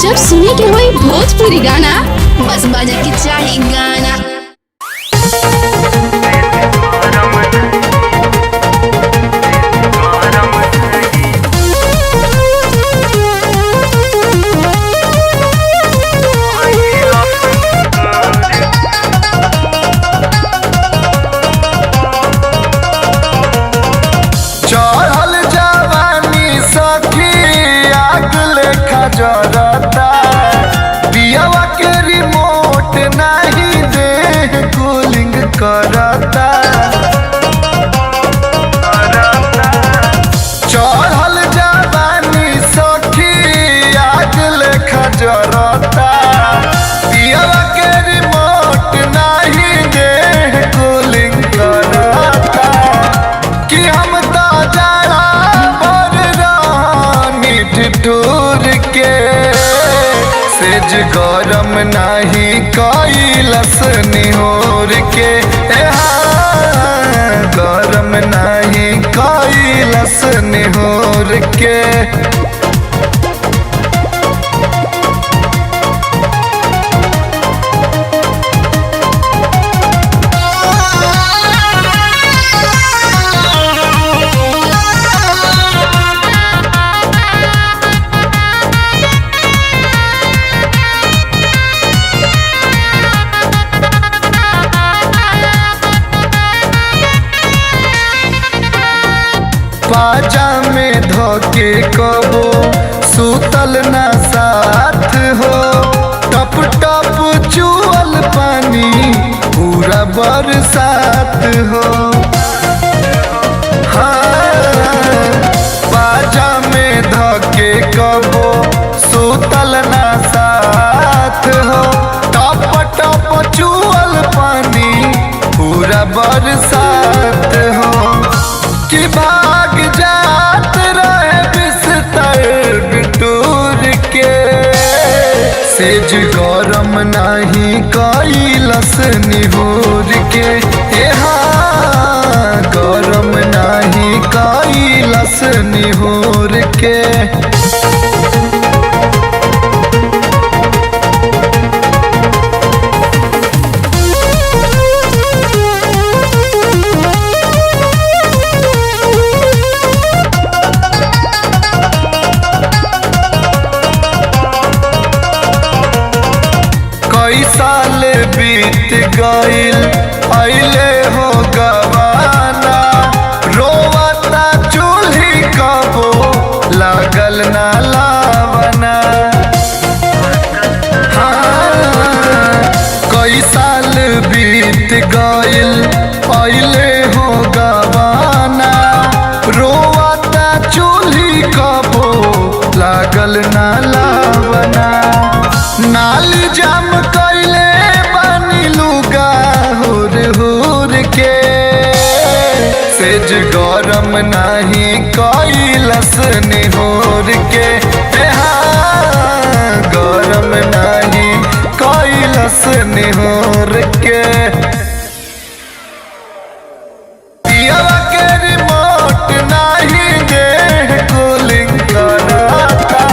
जब सुने के होई भोजपुरी गाना बस बजे के चाही गाना। जरता पियावा के रिमोट नहीं दे कूलिंग करता चढ़ल जवानी सखी आग लेखा जरता पियावा के रिमोट नहीं दे कूलिंग करता कि हम तो जरा पर रानी ठिठुर के सेज गरम नहीं कैलस निहोर के गरम नहीं कैलस निहोर के। बाजा में धोके कबो सुतल ना साथ हो टप टप चुअल पानी पूरा बरसात हो। हाँ बाजा में धोके कबो सुतल ना साथ हो टप टप चुअल पानी पूरा बरसात हो कि भाग जात रहे बिस्तर बिटूर के सेज गरम नहीं कैलस निहोर के गरम नहीं कैलस निहोर के। कई साल बीत गईल अइले हो गवाना रोवता चूल्ही कबो लागल ना लावना। हाँ कई साल बीत गईल अइले हो गवाना रोवता चूल्ही कबो लागल ना लावना। नाली जाम कैले बानी लुगा हुर हुर के सेज गरम नहीं कैलस निहोर के गरम नहीं कैलस निहोर के। पियावा के रिमोट नहीं दे कूलिंग करता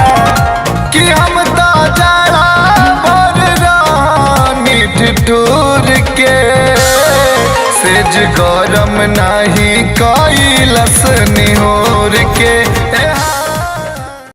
कि हम तो जरा ठिठुर के सेज गरम नहीं कैलस निहोर के।